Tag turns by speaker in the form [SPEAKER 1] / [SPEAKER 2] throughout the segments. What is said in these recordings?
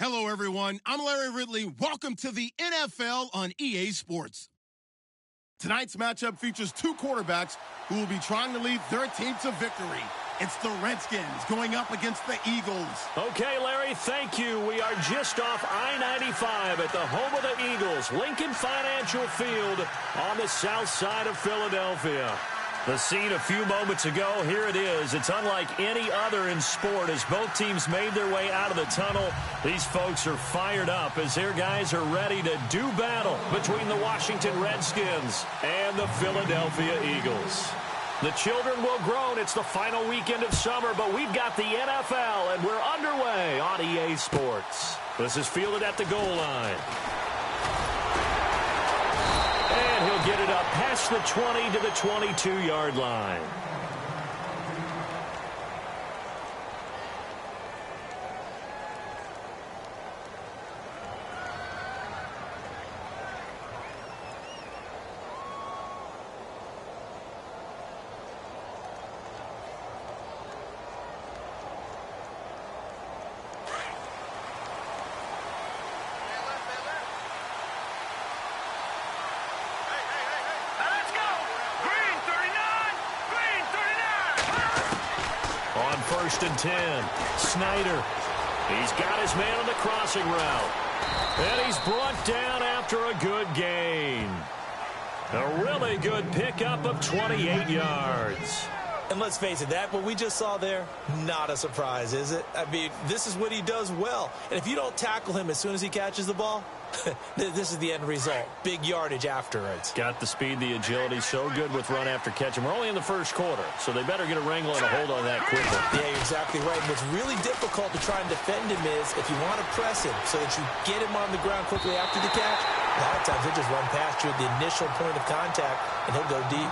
[SPEAKER 1] Hello, everyone. I'm Larry Ridley. Welcome to the NFL on EA Sports. Tonight's matchup features two quarterbacks who will be trying to lead their team to victory. It's the Redskins going up against the Eagles.
[SPEAKER 2] Okay, Larry, thank you. We are just off I-95 at the home of the Eagles, Lincoln Financial Field on the south side of Philadelphia. The scene a few moments ago, here it is. It's unlike any other in sport as both teams made their way out of the tunnel. These folks are fired up as their guys are ready to do battle between the Washington Redskins and the Philadelphia Eagles. The children will groan. It's the final weekend of summer, but we've got the NFL, and we're underway on EA Sports. This is fielded at the goal line. And he'll get it up past the 20 to the 22-yard line. First and 10. Snyder. He's got his man on the crossing route. And he's brought down after a good gain. A really good pickup of 28 yards.
[SPEAKER 3] And let's face it, what we just saw there, not a surprise, is it? I mean, this is what he does well. And if you don't tackle him as soon as he catches the ball, this is the end result. Big yardage afterwards.
[SPEAKER 2] Got the speed, the agility, so good with run after catch. And we're only in the first quarter, so they better get a wrangle and a hold on that quickly.
[SPEAKER 3] Yeah, you're exactly right. And what's really difficult to try and defend him is if you want to press him so that you get him on the ground quickly after the catch, a lot of times he'll just run past you at the initial point of contact, and he'll go deep.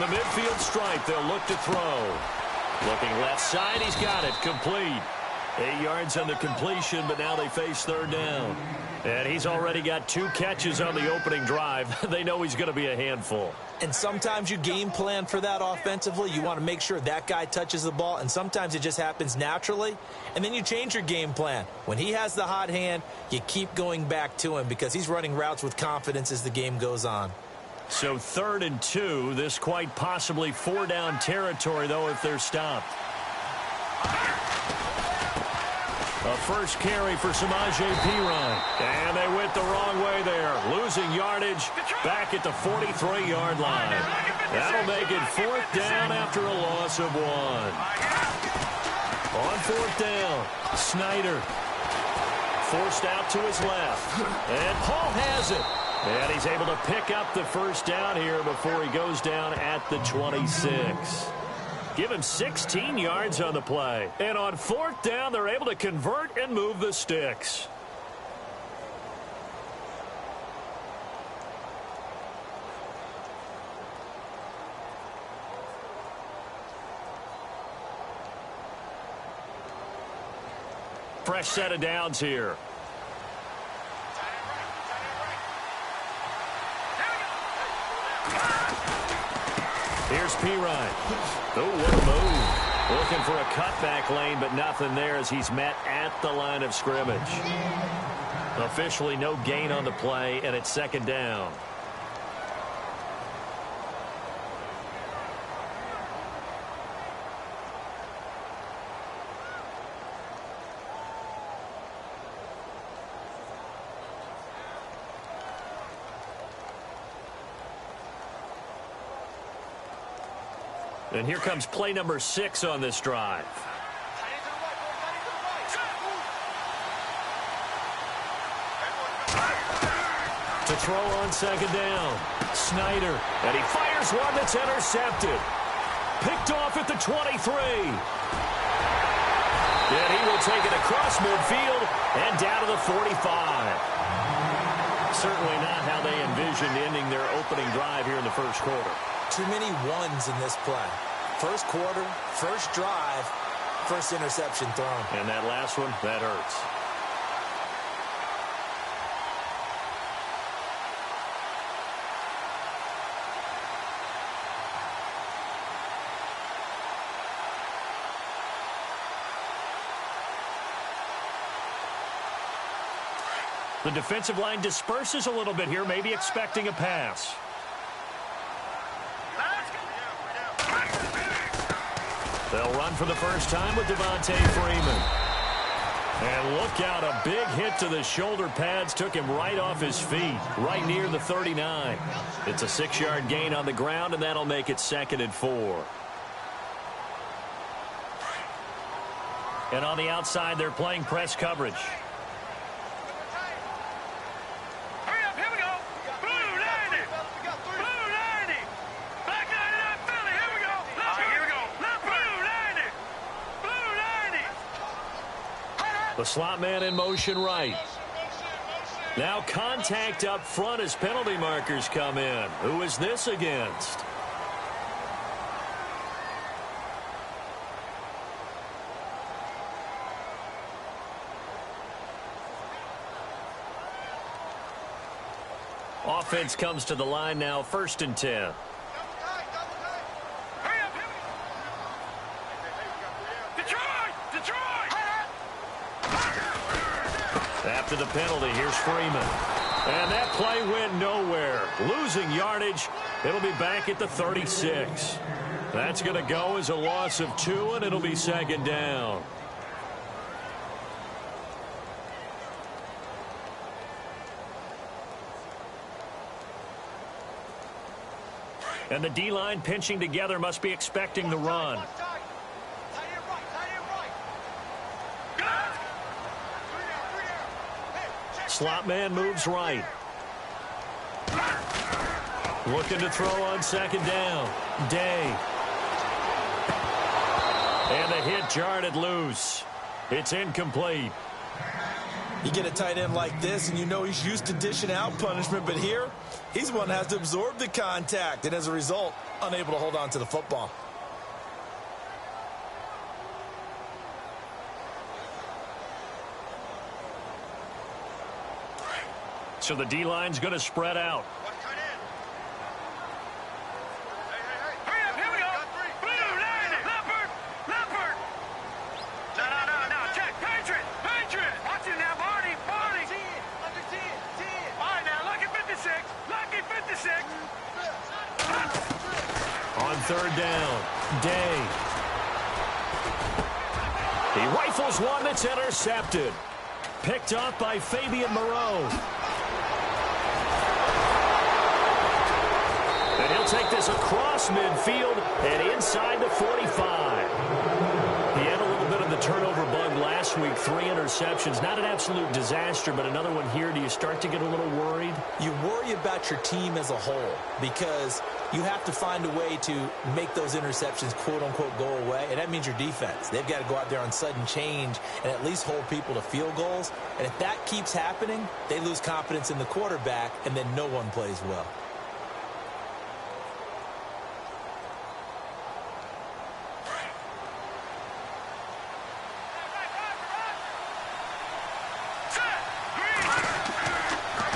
[SPEAKER 2] Midfield stripe, they'll look to throw. Looking left side, he's got it, complete. 8 yards on the completion, but now they face third down. And he's already got 2 catches on the opening drive. They know he's going to be a handful.
[SPEAKER 3] And sometimes you game plan for that offensively. You want to make sure that guy touches the ball, and sometimes it just happens naturally. And then you change your game plan. When he has the hot hand, you keep going back to him because he's running routes with confidence as the game goes on.
[SPEAKER 2] So 3rd and 2, this quite possibly 4-down territory, though, if they're stopped. A first carry for Samaje Perine. And they went the wrong way there. Losing yardage back at the 43-yard line. That'll make it 4th down after a loss of 1. On 4th down, Snyder. Forced out to his left. And Paul has it. And he's able to pick up the first down here before he goes down at the 26. Give him 16 yards on the play. And on 4th down, they're able to convert and move the sticks. Fresh set of downs here. Here's Perine. Oh, what a move. Looking for a cutback lane, but nothing there as he's met at the line of scrimmage. Officially no gain on the play, and it's 2nd down. And here comes play number 6 on this drive. To throw on 2nd down. Snyder. And he fires one that's intercepted. Picked off at the 23. And he will take it across midfield and down to the 45. Certainly not how they envisioned ending their opening drive here in the first quarter.
[SPEAKER 3] Too many ones in this play. First quarter, first drive, first interception thrown.
[SPEAKER 2] And that last one, that hurts. The defensive line disperses a little bit here, maybe expecting a pass. They'll run for the first time with Devontae Freeman. And look out, a big hit to the shoulder pads took him right off his feet, right near the 39. It's a 6-yard gain on the ground, and that'll make it 2nd and 4. And on the outside, they're playing press coverage. The slot man in motion right. Now contact up front as penalty markers come in. Who is this against? Offense comes to the line now, 1st and 10. After the penalty, here's Freeman. And that play went nowhere. Losing yardage. It'll be back at the 36. That's going to go as a loss of 2, and it'll be 2nd down. And the D-line pinching together must be expecting the run. Slot man moves right. Looking to throw on 2nd down. Day. And the hit jarred it loose. It's incomplete.
[SPEAKER 3] You get a tight end like this, and you know he's used to dishing out punishment, but here, he's one that has to absorb the contact, and as a result, unable to hold on to the football.
[SPEAKER 2] So the D-line's going to spread out. On 3rd down, Day. He rifles one that's intercepted. Picked up by Fabian Moreau. And he'll take this across midfield and inside the 45. He had a little bit of the turnover bug last week, 3 interceptions. Not an absolute disaster, but another one here. Do you start to get a little worried?
[SPEAKER 3] You worry about your team as a whole because you have to find a way to make those interceptions, quote-unquote, go away, and that means your defense. They've got to go out there on sudden change and at least hold people to field goals. And if that keeps happening, they lose confidence in the quarterback, and then no one plays well.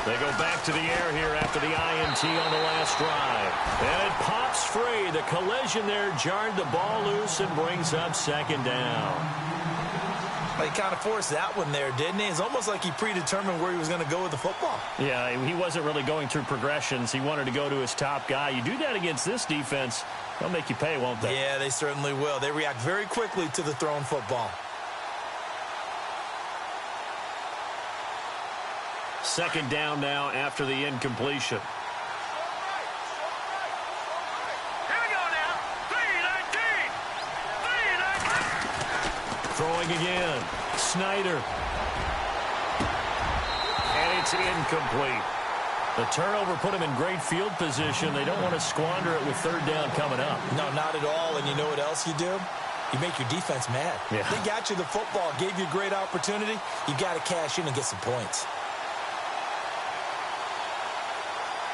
[SPEAKER 2] They go back to the air here after the INT on the last drive. And it pops free. The collision there jarred the ball loose and brings up 2nd down.
[SPEAKER 3] He kind of forced that one there, didn't he? It's almost like he predetermined where he was going to go with the football.
[SPEAKER 2] Yeah, he wasn't really going through progressions. He wanted to go to his top guy. You do that against this defense, they'll make you pay, won't they?
[SPEAKER 3] Yeah, they certainly will. They react very quickly to the thrown football.
[SPEAKER 2] 2nd down now after the incompletion. Throwing again. Snyder. And it's incomplete. The turnover put him in great field position. They don't want to squander it with 3rd down coming up.
[SPEAKER 3] No, not at all. And you know what else you do? You make your defense mad.
[SPEAKER 2] Yeah.
[SPEAKER 3] They got you the football, gave you a great opportunity. You got to cash in and get some points.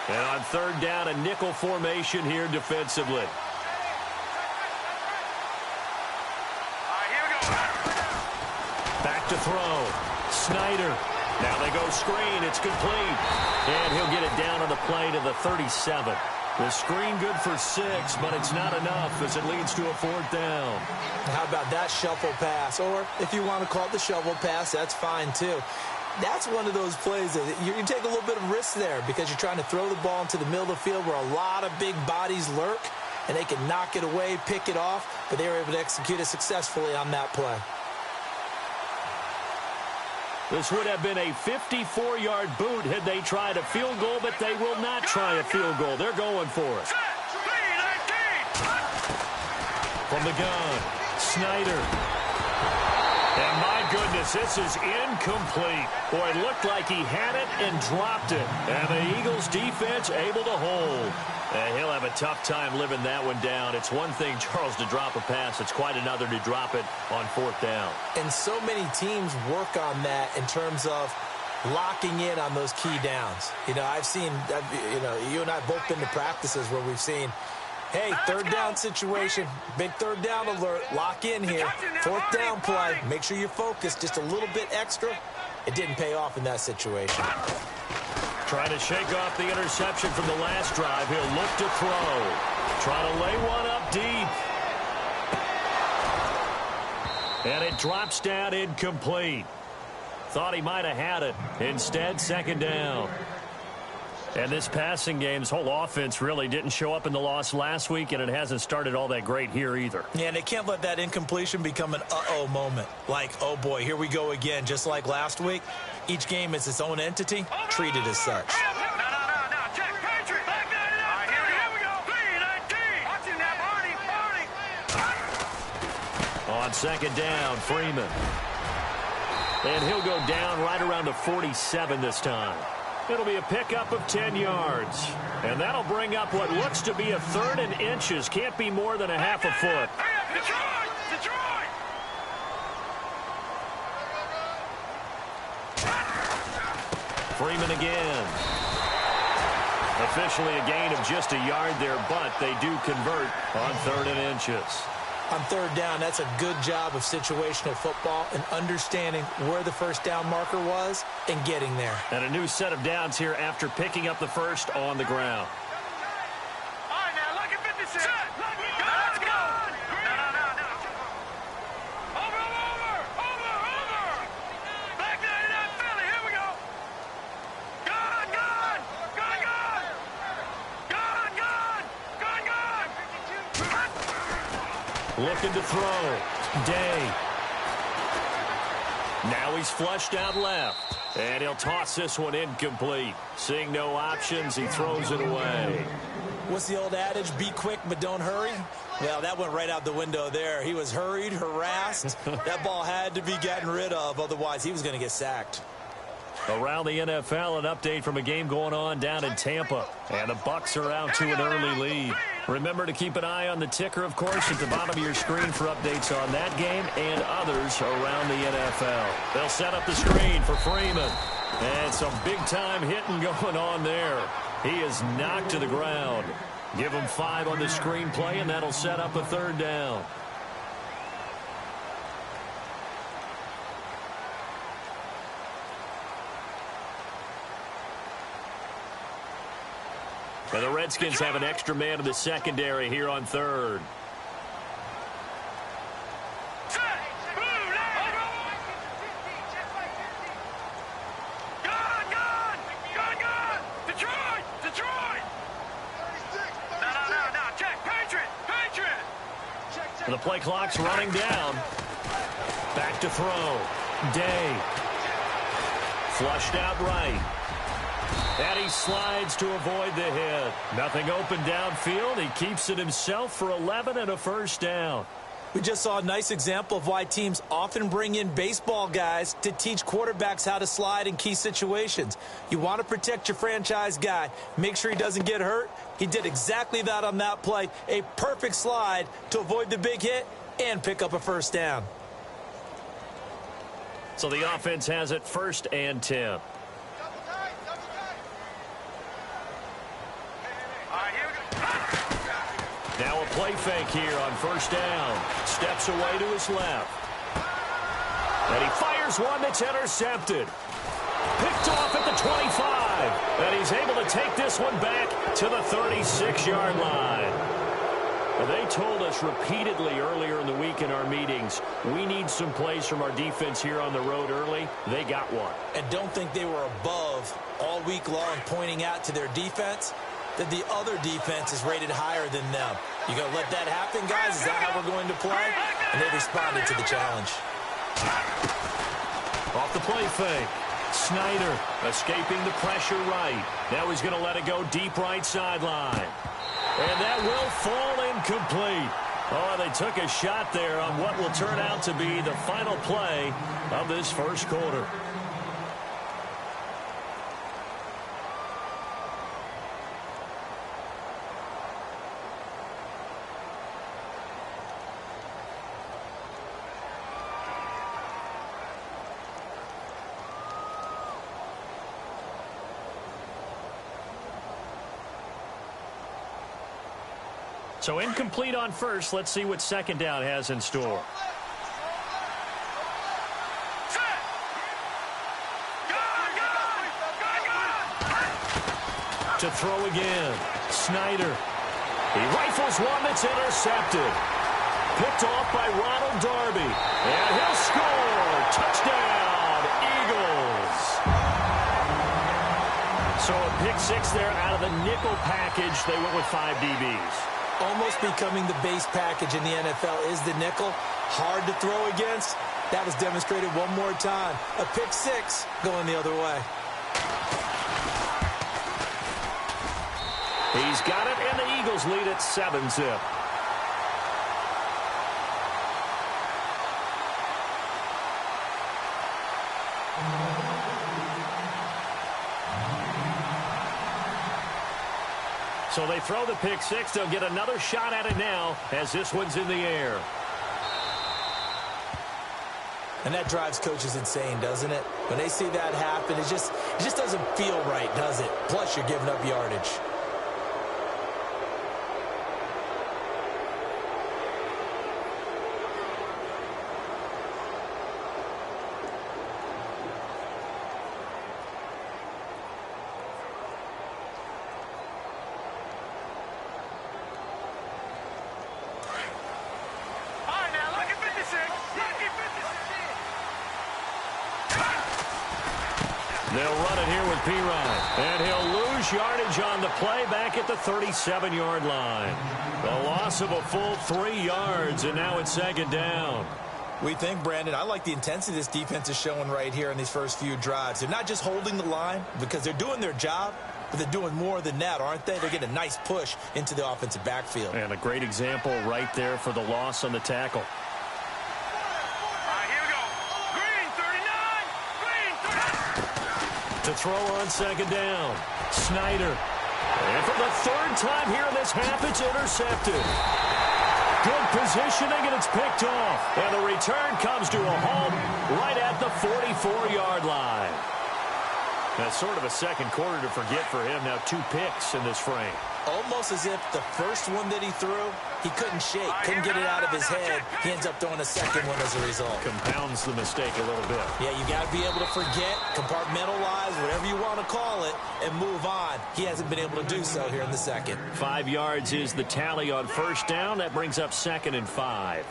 [SPEAKER 2] And on third down, a nickel formation here defensively. Back to throw. Snyder. Now they go screen. It's complete. And he'll get it down on the play to the 37. The screen good for 6, but it's not enough as it leads to a fourth down.
[SPEAKER 3] How about that shuffle pass? Or if you want to call it the shovel pass, that's fine too. That's one of those plays that you take a little bit of risk there because you're trying to throw the ball into the middle of the field where a lot of big bodies lurk, and they can knock it away, pick it off, but they were able to execute it successfully on that play.
[SPEAKER 2] This would have been a 54-yard boot had they tried a field goal, but they will not try a field goal. They're going for it. From the gun, Snyder. And my goodness, this is incomplete. Boy, it looked like he had it and dropped it. And the Eagles defense able to hold. And he'll have a tough time living that one down. It's one thing, Charles, to drop a pass. It's quite another to drop it on fourth down.
[SPEAKER 3] And so many teams work on that in terms of locking in on those key downs. You know, I've seen, you and I have both been to practices where we've seen, hey, third down situation, big third down alert, lock in here, fourth down play, make sure you're focused just a little bit extra. It didn't pay off in that situation.
[SPEAKER 2] Trying to shake off the interception from the last drive. He'll look to throw. Trying to lay one up deep. And it drops down incomplete. Thought he might have had it. Instead, second down. And this passing game, this whole offense really didn't show up in the loss last week, and it hasn't started all that great here either.
[SPEAKER 3] Yeah, and they can't let that incompletion become an uh-oh moment. Like, oh boy, here we go again, just like last week. Each game is its own entity, treated as such.
[SPEAKER 2] On second down, Freeman. And he'll go down right around the 47 this time. It'll be a pickup of 10 yards. And that'll bring up what looks to be a third and inches. Can't be more than a half a foot. Freeman again. Officially a gain of just a yard there, but they do convert on third and inches.
[SPEAKER 3] On third down, that's a good job of situational football and understanding where the first down marker was and getting there.
[SPEAKER 2] And a new set of downs here after picking up the first on the ground.
[SPEAKER 4] All right, now, look at 56. Let's go. Over. Back 99 Philly. Here we go. Gone.
[SPEAKER 2] Looking to throw. Day. Now he's flushed out left. And he'll toss this one incomplete. Seeing no options, he throws it away.
[SPEAKER 3] What's the old adage? Be quick, but don't hurry. Well, that went right out the window there. He was hurried, harassed. That ball had to be gotten rid of. Otherwise, he was going to get sacked.
[SPEAKER 2] Around the NFL, an update from a game going on down in Tampa. And the Bucs are out to an early lead. Remember to keep an eye on the ticker, of course, at the bottom of your screen for updates on that game and others around the NFL. They'll set up the screen for Freeman. And some big-time hitting going on there. He is knocked to the ground. Give him 5 on the screenplay, and that'll set up a third down. And the Redskins have an extra man in the secondary here on third. And the play clock's running down. Back to throw. Day. Flushed out right. And he slides to avoid the hit. Nothing open downfield. He keeps it himself for 11 and a first down.
[SPEAKER 3] We just saw a nice example of why teams often bring in baseball guys to teach quarterbacks how to slide in key situations. You want to protect your franchise guy. Make sure he doesn't get hurt. He did exactly that on that play. A perfect slide to avoid the big hit and pick up a first down.
[SPEAKER 2] So the offense has it 1st and 10. fake here on first down. Steps away to his left. And he fires one that's intercepted. Picked off at the 25. And he's able to take this one back to the 36-yard line. And they told us repeatedly earlier in the week in our meetings, we need some plays from our defense here on the road early. They got one.
[SPEAKER 3] And don't think they were above all week long pointing out to their defense that the other defense is rated higher than them. You going to let that happen, guys? Is that how we're going to play? And they responded to the challenge.
[SPEAKER 2] Off the play fake. Snyder escaping the pressure right. Now he's going to let it go deep right sideline. And that will fall incomplete. Oh, they took a shot there on what will turn out to be the final play of this first quarter. So incomplete on first. Let's see what second down has in store. To throw again. Snyder. He rifles one that's intercepted. Picked off by Ronald Darby. And he'll score. Touchdown, Eagles. So a pick six there out of the nickel package. They went with 5 DBs.
[SPEAKER 3] Almost becoming the base package in the NFL is the nickel. Hard to throw against. That was demonstrated one more time. A pick six going the other way.
[SPEAKER 2] He's got it, and the Eagles lead at 7-zip. So they throw the pick six. They'll get another shot at it now as this one's in the air.
[SPEAKER 3] And that drives coaches insane, doesn't it? When they see that happen, it just doesn't feel right, does it? Plus, you're giving up yardage.
[SPEAKER 2] They'll run it here with P-Ryan. And he'll lose yardage on the play back at the 37-yard line. The loss of a full 3 yards, and now it's second down.
[SPEAKER 3] We think, Brandon, I like the intensity this defense is showing right here in these first few drives. They're not just holding the line because they're doing their job, but they're doing more than that, aren't they? They're getting a nice push into the offensive backfield.
[SPEAKER 2] And a great example right there for the loss on the tackle. To throw on second down. Snyder. And for the third time here in this half, it's intercepted. Good positioning, and it's picked off. And the return comes to a home right at the 44-yard line. That's sort of a second quarter to forget for him. Now 2 picks in this frame.
[SPEAKER 3] Almost as if the first one that he threw, he couldn't shake, couldn't get it out of his head. He ends up throwing a second one as a result.
[SPEAKER 2] Compounds the mistake a little bit.
[SPEAKER 3] Yeah, you got to be able to forget, compartmentalize, whatever you want to call it, and move on. He hasn't been able to do so here in the second.
[SPEAKER 2] 5 yards is the tally on first down. That brings up 2nd and 5.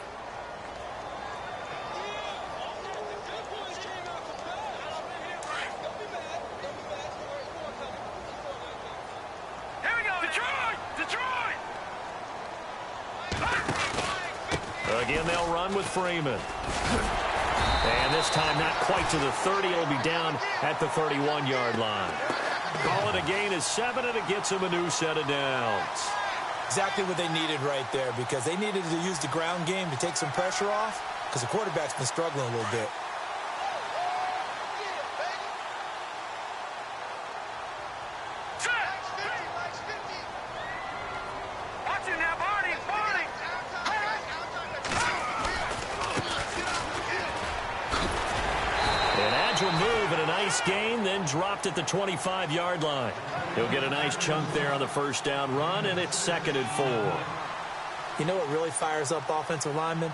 [SPEAKER 2] Again, they'll run with Freeman. And this time not quite to the 30. It'll be down at the 31-yard line. Call it a gain of 7, and it gets them a new set of downs.
[SPEAKER 3] Exactly what they needed right there, because they needed to use the ground game to take some pressure off, because the quarterback's been struggling a little bit.
[SPEAKER 2] Move and a nice gain, then dropped at the 25-yard line. He'll get a nice chunk there on the first down run, and it's 2nd and 4.
[SPEAKER 3] You know what really fires up offensive linemen?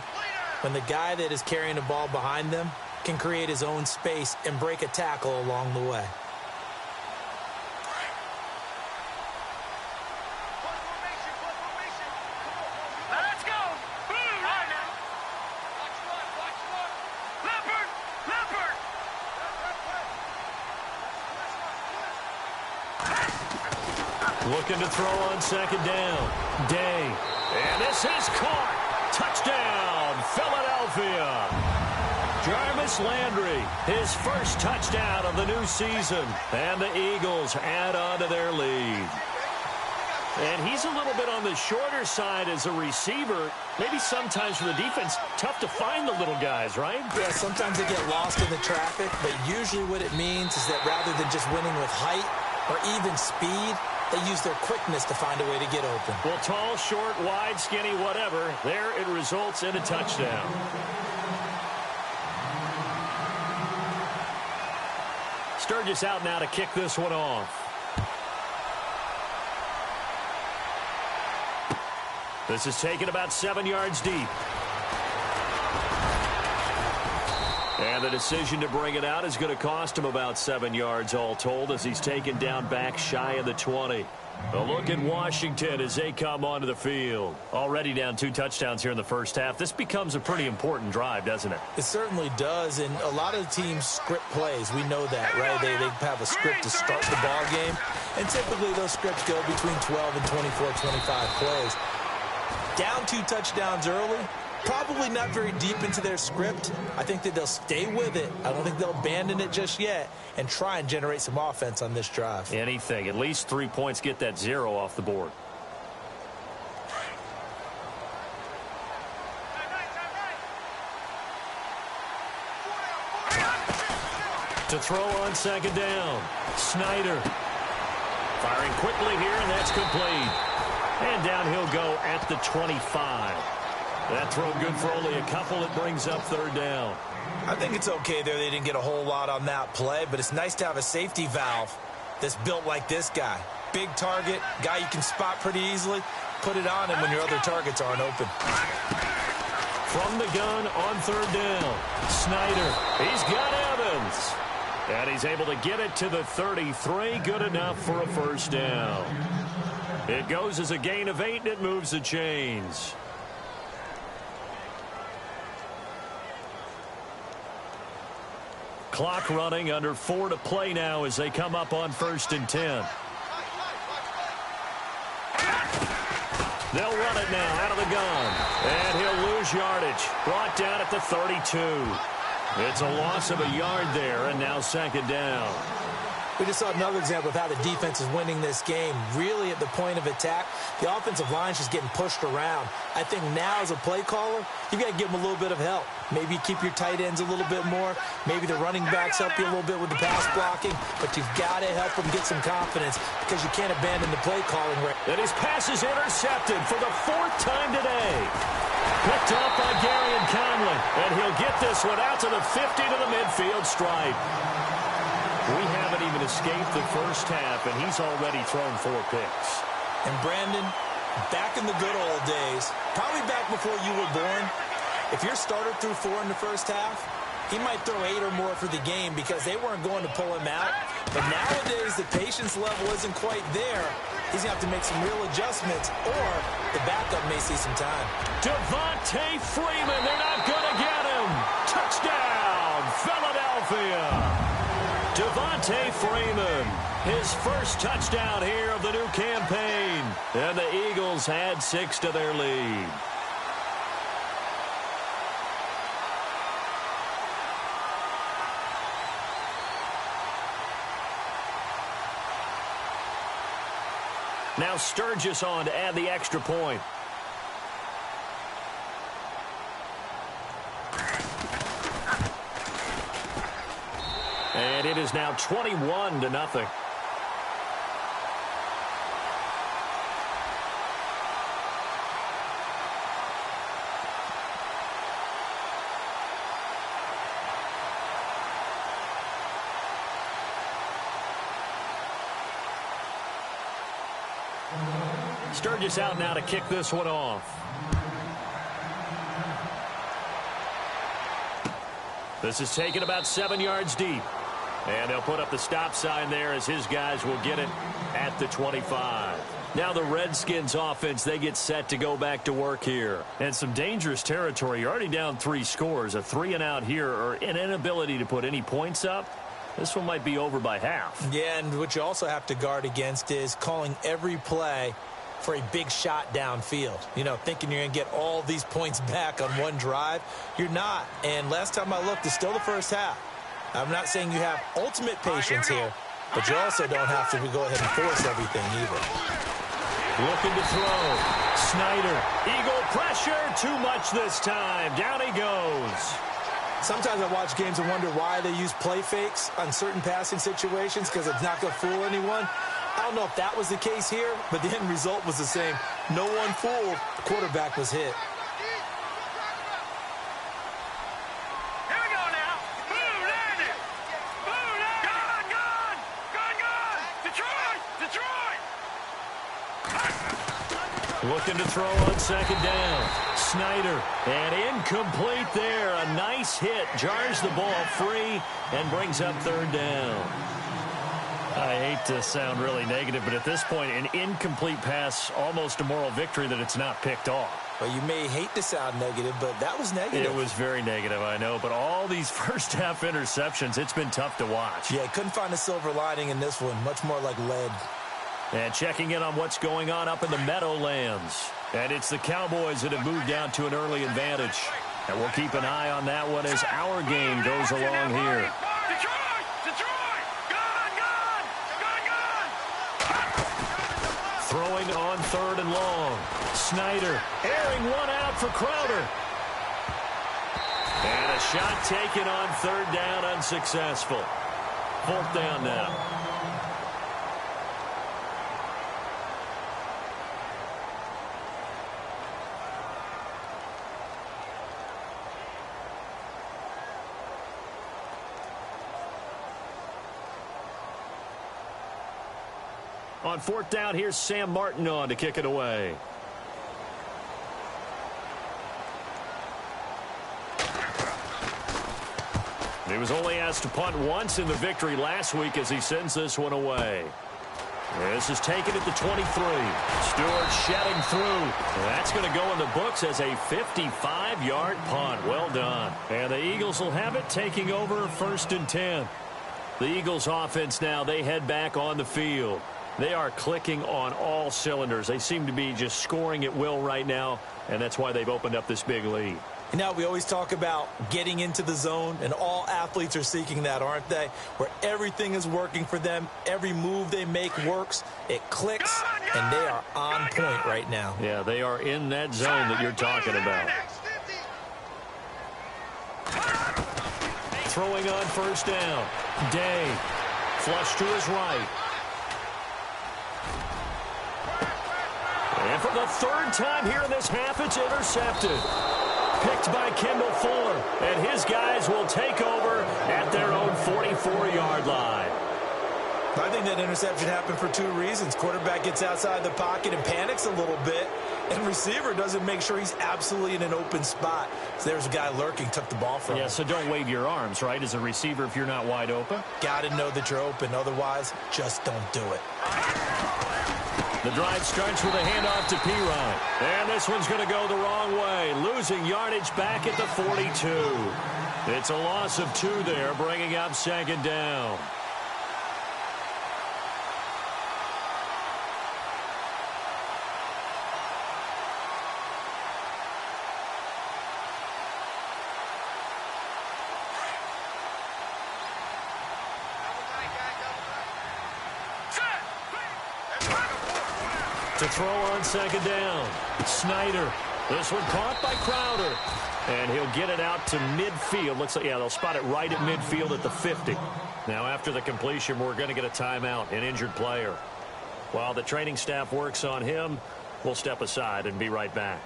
[SPEAKER 3] When the guy that is carrying the ball behind them can create his own space and break a tackle along the way.
[SPEAKER 4] Let's go. Boom. Leopard.
[SPEAKER 2] Looking to throw on second down. Day. And this is caught. Touchdown, Philadelphia. Jarvis Landry, his first touchdown of the new season. And the Eagles add on to their lead. And he's a little bit on the shorter side as a receiver. Maybe sometimes for the defense, tough to find the little guys, right?
[SPEAKER 3] Yeah, sometimes they get lost in the traffic, but usually what it means is that rather than just winning with height or even speed, they use their quickness to find a way to get open.
[SPEAKER 2] Well, tall, short, wide, skinny, whatever, there it results in a touchdown. Sturgis out now to kick this one off. This is taken about 7 yards deep. And the decision to bring it out is going to cost him about 7 yards all told as he's taken down back shy of the 20. A look at Washington as they come onto the field. Already down 2 touchdowns here in the first half. This becomes a pretty important drive, doesn't it?
[SPEAKER 3] It certainly does, and a lot of the teams script plays. We know that, right? They have a script to start the ball game, and typically those scripts go between 12 and 24, 25 plays. Down 2 touchdowns early, probably not very deep into their script. I think that they'll stay with it. I don't think they'll abandon it just yet and try and generate some offense on this drive.
[SPEAKER 2] Anything. At least 3 points, get that 0 off the board. To throw on second down. Snyder. Firing quickly here, and that's complete. And down he'll go at the 25. That throw good for only a couple. It brings up third down.
[SPEAKER 3] I think it's okay there. They didn't get a whole lot on that play, but it's nice to have a safety valve that's built like this guy. Big target, guy you can spot pretty easily. Put it on him when your other targets aren't open.
[SPEAKER 2] From the gun on third down. Snyder. He's got Evans. And he's able to get it to the 33. Good enough for a first down. It goes as a gain of 8, and it moves the chains. Clock running, under 4 to play now as they come up on 1st and 10. They'll run it now out of the gun. And he'll lose yardage. Brought down at the 32. It's a loss of a yard there, and now second down.
[SPEAKER 3] We just saw another example of how the defense is winning this game. Really at the point of attack, the offensive line is just getting pushed around. I think now as a play caller, you've got to give them a little bit of help. Maybe you keep your tight ends a little bit more. Maybe the running backs help you a little bit with the pass blocking. But you've got to help them get some confidence because you can't abandon the play calling.
[SPEAKER 2] And his pass is intercepted for the 4th time today. Picked up by Gary and Conley. And he'll get this one out to the 50 to the midfield stripe. We haven't even escaped the first half, and he's already thrown 4 picks.
[SPEAKER 3] And Brandon, back in the good old days, probably back before you were born, if your starter threw 4 in the first half, he might throw 8 or more for the game because they weren't going to pull him out. But nowadays, the patience level isn't quite there. He's going to have to make some real adjustments, or the backup may see some time.
[SPEAKER 2] Devontae Freeman, they're not going to get him. Touchdown, Philadelphia. Devontae Freeman, his first touchdown here of the new campaign. And the Eagles add 6 to their lead. Now Sturgis on to add the extra point. And it is now 21-0. Sturgis out now to kick this one off. This is taken about 7 yards deep. And they'll put up the stop sign there as his guys will get it at the 25. Now the Redskins offense, they get set to go back to work here. And some dangerous territory. You're already down 3 scores. A 3-and-out here or an inability to put any points up. This one might be over by half.
[SPEAKER 3] Yeah, and what you also have to guard against is calling every play for a big shot downfield. You know, thinking you're going to get all these points back on one drive. You're not. And last time I looked, it's still the first half. I'm not saying you have ultimate patience here, but you also don't have to go ahead and force everything either.
[SPEAKER 2] Looking to throw. Snyder. Eagle pressure. Too much this time. Down he goes.
[SPEAKER 3] Sometimes I watch games and wonder why they use play fakes on certain passing situations because it's not going to fool anyone. I don't know if that was the case here, but the end result was the same. No one fooled. The quarterback was hit.
[SPEAKER 2] Looking to throw on second down. Snyder. And incomplete there. A nice hit. Jars the ball free and brings up third down. I hate to sound really negative, but at this point, an incomplete pass, almost a moral victory that it's not picked off.
[SPEAKER 3] Well, you may hate to sound negative, but that was negative.
[SPEAKER 2] It was very negative, I know. But all these first-half interceptions, it's been tough to watch.
[SPEAKER 3] Yeah, couldn't find a silver lining in this one. Much more like lead.
[SPEAKER 2] And checking in on what's going on up in the Meadowlands. And it's the Cowboys that have moved down to an early advantage. And we'll keep an eye on that one as our game goes along here. Throwing on third and long. Snyder airing one out for Crowder. And a shot taken on third down, unsuccessful. Fourth down now. On fourth down, here's Sam Martin on to kick it away. He was only asked to punt once in the victory last week as he sends this one away. This is taken at the 23. Stewart shedding through. That's going to go in the books as a 55-yard punt. Well done. And the Eagles will have it, taking over first and 10. The Eagles offense now, they head back on the field. They are clicking on all cylinders. They seem to be just scoring at will right now, and that's why they've opened up this big lead.
[SPEAKER 3] Now, we always talk about getting into the zone, and all athletes are seeking that, aren't they? Where everything is working for them. Every move they make works. It clicks, and they are on point right now.
[SPEAKER 2] Yeah, they are in that zone that you're talking about. Throwing on first down. Day. Flush to his right. And for the third time here in this half, it's intercepted. Picked by Kendall Fuller. And his guys will take over at their own 44-yard line.
[SPEAKER 3] I think that interception happened for two reasons. Quarterback gets outside the pocket and panics a little bit. And receiver doesn't make sure he's absolutely in an open spot. So there's a guy lurking, took the ball from him.
[SPEAKER 2] Yeah, so don't wave your arms, right, as a receiver if you're not wide open.
[SPEAKER 3] Got to know that you're open. Otherwise, just don't do it.
[SPEAKER 2] The drive starts with a handoff to Pirine. And this one's going to go the wrong way. Losing yardage back at the 42. It's a loss of 2 there, bringing up second down. To throw on second down. Snyder. This one caught by Crowder. And he'll get it out to midfield. Looks like, yeah, they'll spot it right at midfield at the 50. Now, after the completion, we're going to get a timeout, an injured player. While the training staff works on him, we'll step aside and be right back.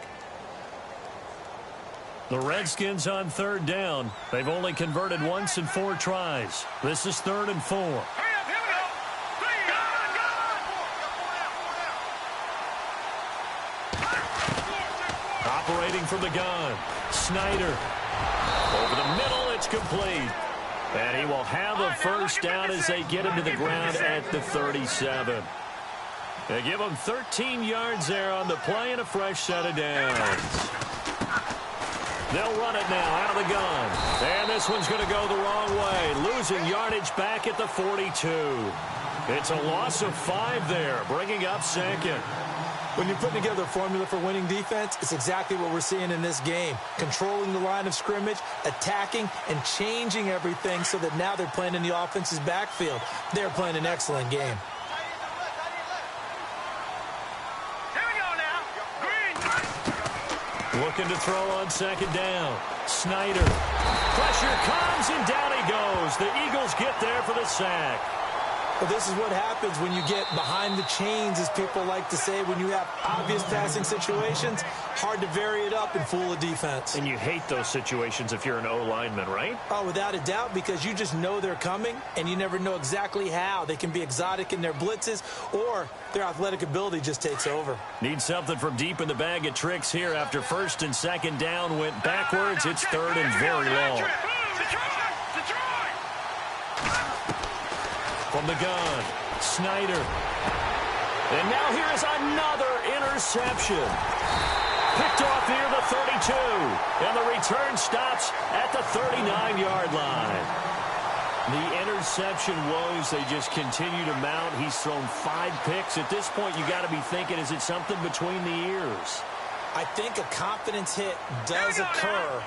[SPEAKER 2] The Redskins on third down. They've only converted once in 4 tries. This is 3rd and 4. Operating from the gun. Snyder. Over the middle, it's complete. And he will have a first down as they get him to the ground at the 37. They give him 13 yards there on the play and a fresh set of downs. They'll run it now out of the gun. And this one's going to go the wrong way. Losing yardage back at the 42. It's a loss of 5 there, bringing up second.
[SPEAKER 3] When you're putting together a formula for winning defense, it's exactly what we're seeing in this game. Controlling the line of scrimmage, attacking, and changing everything so that now they're playing in the offense's backfield. They're playing an excellent game.
[SPEAKER 4] Here we go now. Green.
[SPEAKER 2] Looking to throw on second down. Snyder. Pressure comes, and down he goes. The Eagles get there for the sack.
[SPEAKER 3] But this is what happens when you get behind the chains, as people like to say. When you have obvious passing situations, hard to vary it up and fool a defense.
[SPEAKER 2] And you hate those situations if you're an O-lineman, right?
[SPEAKER 3] Oh, without a doubt, because you just know they're coming, and you never know exactly how. They can be exotic in their blitzes, or their athletic ability just takes over.
[SPEAKER 2] Need something from deep in the bag of tricks here after first and second down went backwards. It's third and very long. From the gun, Snyder. And now here is another interception. Picked off near the 32. And the return stops at the 39-yard line. The interception woes, they just continue to mount. He's thrown 5 picks. At this point, you got to be thinking, is it something between the ears?
[SPEAKER 3] I think a confidence hit does occur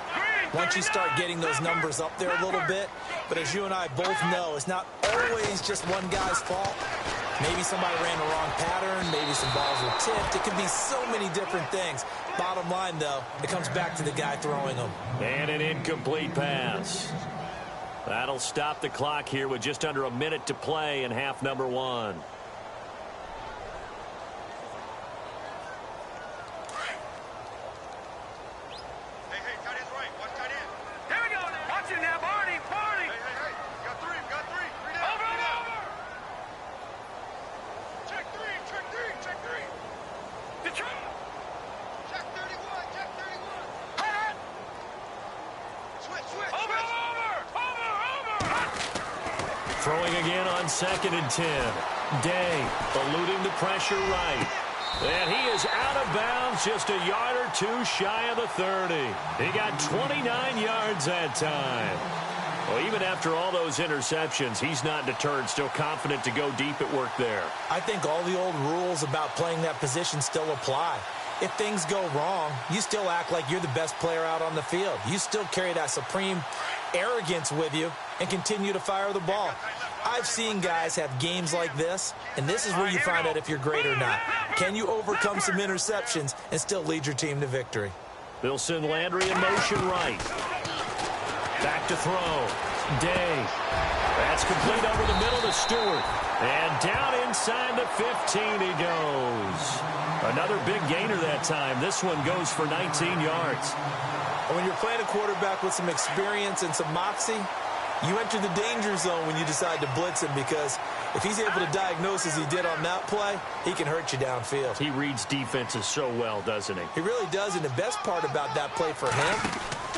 [SPEAKER 3] once you start getting those numbers up there a little bit. But as you and I both know, it's not always just one guy's fault. Maybe somebody ran the wrong pattern. Maybe some balls were tipped. It could be so many different things. Bottom line, though, it comes back to the guy throwing them.
[SPEAKER 2] And an incomplete pass. That'll stop the clock here with just under a minute to play in half number 1. Throwing again on 2nd and 10. Day eluding the pressure right. And he is out of bounds just a yard or 2 shy of the 30. He got 29 yards that time. Well, even after all those interceptions, he's not deterred, still confident to go deep at work there.
[SPEAKER 3] I think all the old rules about playing that position still apply. If things go wrong, you still act like you're the best player out on the field. You still carry that supreme arrogance with you and continue to fire the ball. I've seen guys have games like this, and this is where you find out if you're great or not. Can you overcome some interceptions and still lead your team to victory?
[SPEAKER 2] They'll send Landry in motion right. Back to throw. Day. That's complete over the middle to Stewart. And down inside the 15 he goes. Another big gainer that time. This one goes for 19 yards.
[SPEAKER 3] When you're playing a quarterback with some experience and some moxie, you enter the danger zone when you decide to blitz him, because if he's able to diagnose as he did on that play, he can hurt you downfield.
[SPEAKER 2] He reads defenses so well, doesn't he?
[SPEAKER 3] He really does, and the best part about that play for him,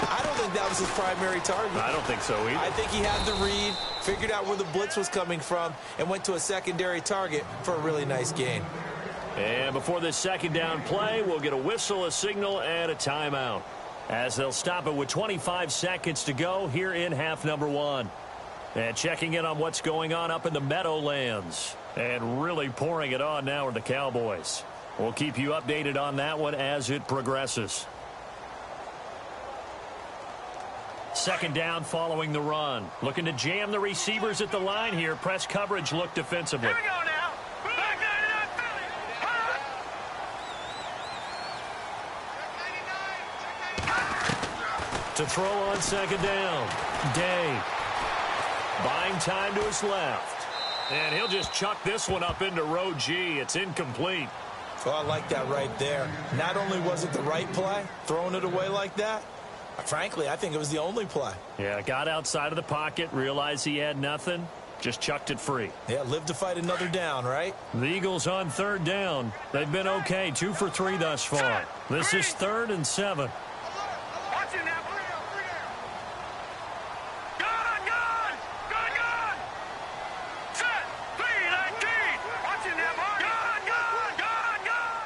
[SPEAKER 3] I don't think that was his primary target.
[SPEAKER 2] I don't think so either.
[SPEAKER 3] I think he had the read, figured out where the blitz was coming from, and went to a secondary target for a really nice gain.
[SPEAKER 2] And before this second down play, we'll get a whistle, a signal, and a timeout, as they'll stop it with 25 seconds to go here in half number 1. And checking in on what's going on up in the Meadowlands. And really pouring it on now are the Cowboys. We'll keep you updated on that one as it progresses. Second down following the run. Looking to jam the receivers at the line here. Press coverage look defensively.
[SPEAKER 4] Here we go now. Back 99,
[SPEAKER 2] To throw on second down. Day. Buying time to his left. And he'll just chuck this one up into row G. It's incomplete.
[SPEAKER 3] So I like that right there. Not only was it the right play, throwing it away like that, frankly, I think it was the only play.
[SPEAKER 2] Yeah, got outside of the pocket, realized he had nothing, Just chucked it free.
[SPEAKER 3] Yeah, live to fight another down, right?
[SPEAKER 2] The Eagles on third down. They've been okay, 2 for 3 thus far. This is 3rd and 7.
[SPEAKER 4] Watch it now. Gun! Set! 3-19. Watch it now, Barney. Gun!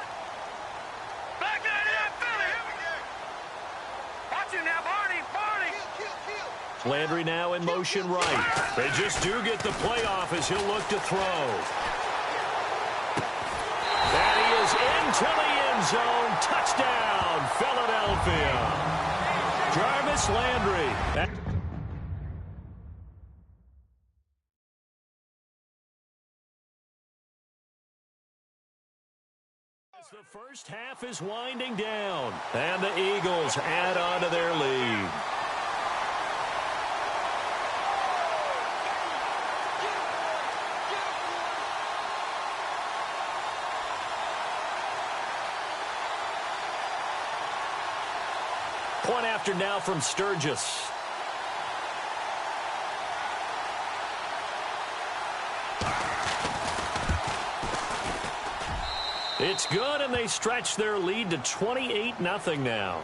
[SPEAKER 4] Back 99, Philly. Watch it now, Barney.
[SPEAKER 2] Landry now in motion right. They just do get the playoff as he'll look to throw. And he is into the end zone. Touchdown, Philadelphia. Jarvis Landry. As the first half is winding down, and the Eagles add on to their lead. Point after now from Sturgis. It's good, and they stretch their lead to 28-0 now.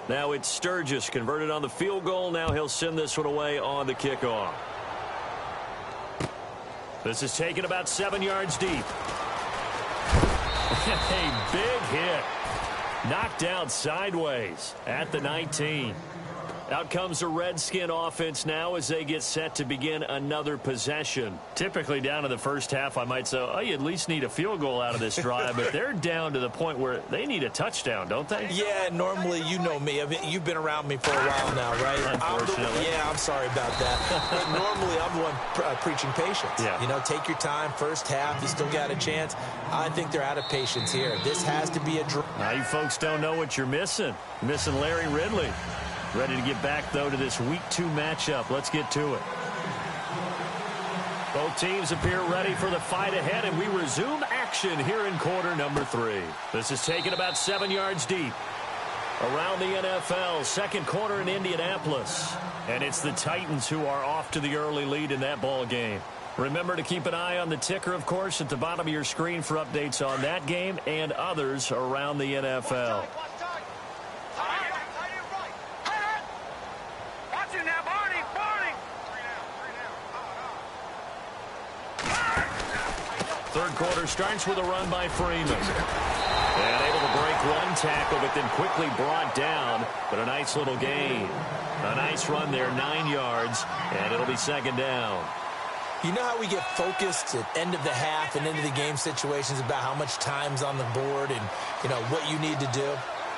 [SPEAKER 2] Now it's Sturgis converted on the field goal. Now he'll send this one away on the kickoff. This is taken about 7 yards deep. A big hit. Knocked down sideways at the 19. Out comes the Redskin offense now as they get set to begin another possession. Typically down to the first half, I might say, oh, you at least need a field goal out of this drive, but they're down to the point where they need a touchdown, don't they?
[SPEAKER 3] Yeah, normally, you know me. I mean, you've been around me for a while now, right?
[SPEAKER 2] Unfortunately.
[SPEAKER 3] I'm sorry about that. But normally, I'm the one preaching patience.
[SPEAKER 2] Yeah.
[SPEAKER 3] You know, take your time. First half, you still got a chance. I think they're out of patience here. This has to be a draw.
[SPEAKER 2] Now you folks don't know what you're missing. Missing Larry Ridley. Ready to get back, though, to this Week 2 matchup. Let's get to it. Both teams appear ready for the fight ahead, and we resume action here in quarter number 3. This is taken about 7 yards deep. Around the NFL, second quarter in Indianapolis. And it's the Titans who are off to the early lead in that ball game. Remember to keep an eye on the ticker, of course, at the bottom of your screen for updates on that game and others around the NFL. Third quarter starts with a run by Freeman. And able to break one tackle, but then quickly brought down. But a nice little gain. A nice run there, 9 yards, and it'll be second down.
[SPEAKER 3] You know how we get focused at end of the half and into the game situations about how much time's on the board and, you know, what you need to do?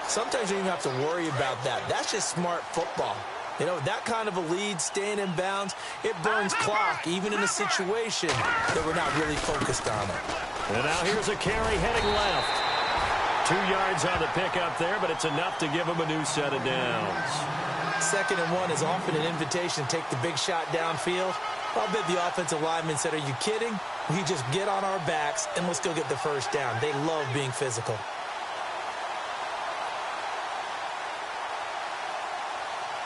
[SPEAKER 3] Sometimes you don't even have to worry about that. That's just smart football. You know, that kind of a lead, staying in bounds, it burns clock, even in a situation that we're not really focused on it.
[SPEAKER 2] And now here's a carry heading left. 2 yards on the pickup there, but it's enough to give him a new set of downs.
[SPEAKER 3] 2nd and 1 is often an invitation to take the big shot downfield. I'll bet the offensive lineman said, are you kidding? We just get on our backs and let's go get the first down. They love being physical.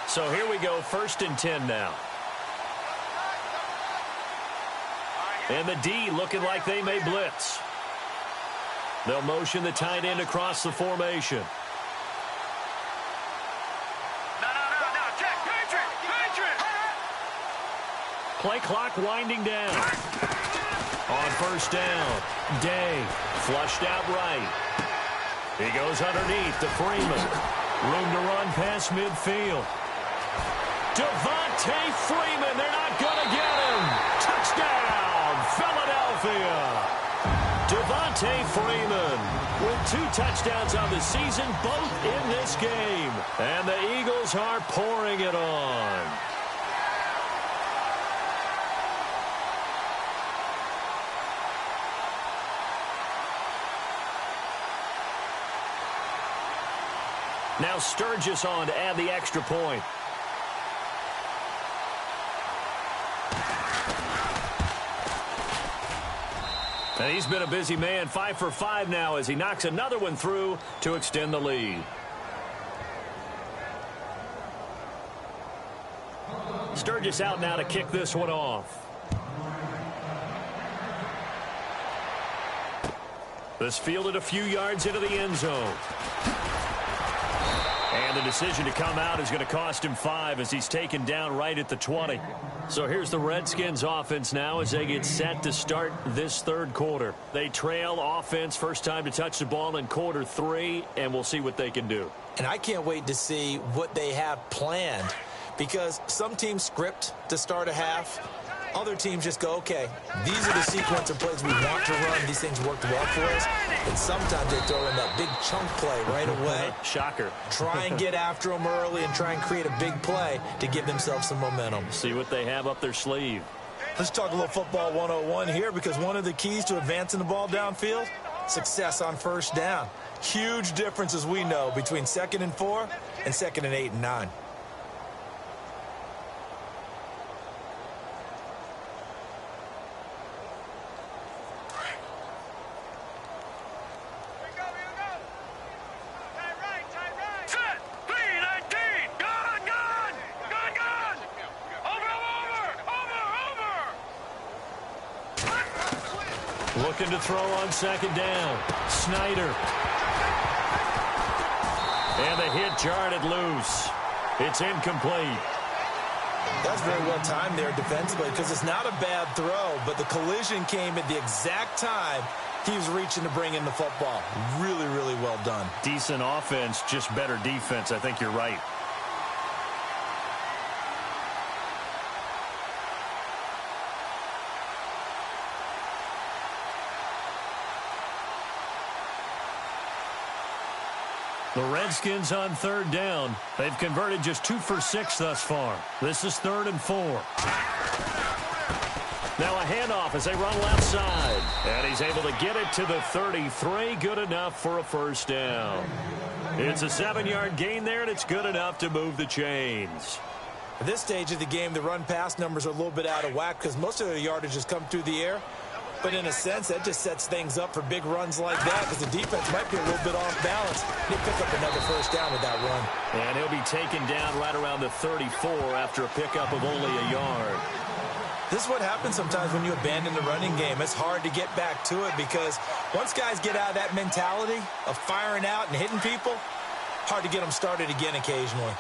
[SPEAKER 2] So here we go, 1st and 10 now. And the D looking like they may blitz. They'll motion the tight end across the formation.
[SPEAKER 4] No, check, Patriot!
[SPEAKER 2] Play clock winding down. On 1st down, Day flushed out right. He goes underneath to Freeman. Room to run past midfield. Devontae Freeman, they're not going to get him. Touchdown, Philadelphia. Devontae Freeman with 2 touchdowns on the season, both in this game. And the Eagles are pouring it on. Now Sturgis on to add the extra point. And he's been a busy man, 5 for 5 now as he knocks another one through to extend the lead. Sturgis out now to kick this one off. This fielded a few yards into the end zone. And the decision to come out is going to cost him 5 as he's taken down right at the 20. So here's the Redskins offense now as they get set to start this third quarter. They trail offense, first time to touch the ball in quarter 3, and we'll see what they can do.
[SPEAKER 3] And I can't wait to see what they have planned, because some teams script to start a half. Other teams just go, okay, these are the sequence of plays we want to run. These things worked well for us. And sometimes they throw in that big chunk play right away.
[SPEAKER 2] Shocker.
[SPEAKER 3] Try and get after them early and try and create a big play to give themselves some momentum.
[SPEAKER 2] See what they have up their sleeve.
[SPEAKER 3] Let's talk a little football 101 here, because one of the keys to advancing the ball downfield, success on first down. Huge difference, as we know, between 2nd and 4 and 2nd and 8 and 9.
[SPEAKER 2] Looking to throw on second down. Snyder. And the hit jarred it loose. It's incomplete.
[SPEAKER 3] That's very well timed there defensively, because it's not a bad throw, but the collision came at the exact time he was reaching to bring in the football. Really, really well done.
[SPEAKER 2] Decent offense, just better defense. I think you're right. The Redskins on third down. They've converted just 2 for 6 thus far. This is 3rd and 4. Now a handoff as they run left side. And he's able to get it to the 33. Good enough for a first down. It's a 7-yard gain there, and it's good enough to move the chains.
[SPEAKER 3] At this stage of the game, the run-pass numbers are a little bit out of whack because most of their yardage has come through the air. But in a sense, that just sets things up for big runs like that, because the defense might be a little bit off balance. They pick up another first down with that run.
[SPEAKER 2] And he'll be taken down right around the 34 after a pickup of only a yard.
[SPEAKER 3] This is what happens sometimes when you abandon the running game. It's hard to get back to it, because once guys get out of that mentality of firing out and hitting people, hard to get them started again occasionally.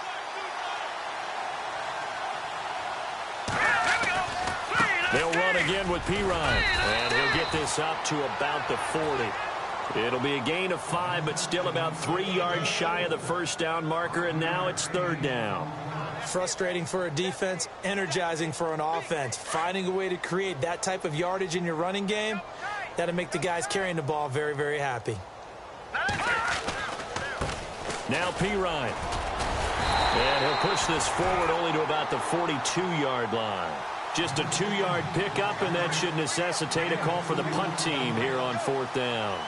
[SPEAKER 2] They'll run again with Pirine, and he'll get this up to about the 40. It'll be a gain of 5, but still about 3 yards shy of the first down marker, and now it's 3rd down.
[SPEAKER 3] Frustrating for a defense, energizing for an offense. Finding a way to create that type of yardage in your running game, that'll make the guys carrying the ball very, very happy.
[SPEAKER 2] Now Pirine. And he'll push this forward only to about the 42-yard line. Just a 2-yard pickup, and that should necessitate a call for the punt team here on 4th down.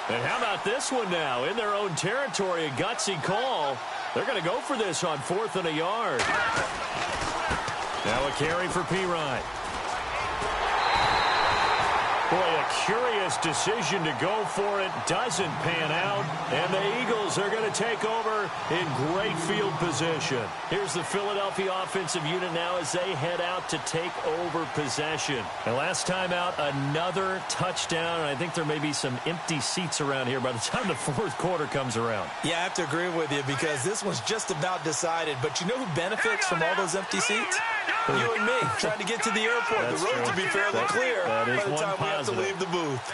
[SPEAKER 2] And how about this one now? In their own territory, a gutsy call. They're going to go for this on 4th and a yard. Now a carry for Pirine. Boy, a curious decision to go for it. Doesn't pan out. And the Eagles are going to take over in great field position. Here's the Philadelphia offensive unit now as they head out to take over possession. And last time out, another touchdown. And I think there may be some empty seats around here by the time the 4th quarter comes around.
[SPEAKER 3] Yeah, I have to agree with you, because this one's just about decided. But you know who benefits from all those empty seats? You and me, trying to get to the airport.
[SPEAKER 2] That's
[SPEAKER 3] the road
[SPEAKER 2] true.
[SPEAKER 3] to be fairly clear
[SPEAKER 2] by the
[SPEAKER 3] time we have to leave the booth.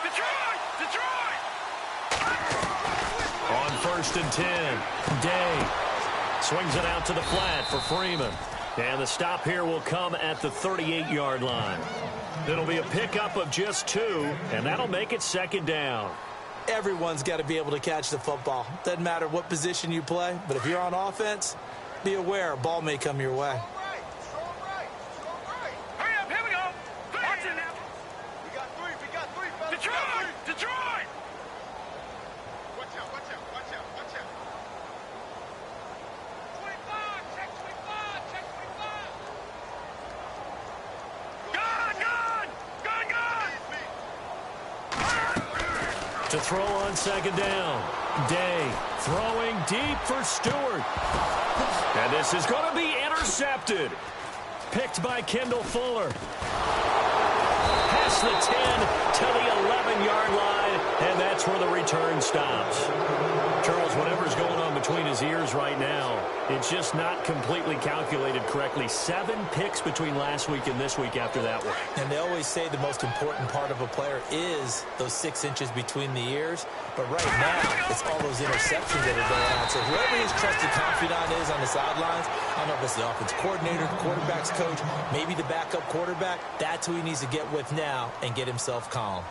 [SPEAKER 4] Detroit!
[SPEAKER 2] On 1st and 10, Day swings it out to the flat for Freeman. And the stop here will come at the 38-yard line. It'll be a pickup of just 2, and that'll make it 2nd down.
[SPEAKER 3] Everyone's got to be able to catch the football. Doesn't matter what position you play, but if you're on offense, be aware a ball may come your way.
[SPEAKER 4] Hurry up, here we go. Watch it now. We got three, fellas. Detroit!
[SPEAKER 2] To throw on second down. Day throwing deep for Stewart. And this is going to be intercepted. Picked by Kendall Fuller. Past the 10 to the 11-yard line, and that's where the return stops. Charles, whatever's going on between his ears right now, it's just not completely calculated correctly. 7 picks between last week and this week after that one.
[SPEAKER 3] And they always say the most important part of a player is those 6 inches between the ears. But right now, it's all those interceptions that are going on. So whoever his trusted confidant is on the sidelines, I don't know if it's the offense coordinator, the quarterback's coach, maybe the backup quarterback, that's who he needs to get with now and get himself calm.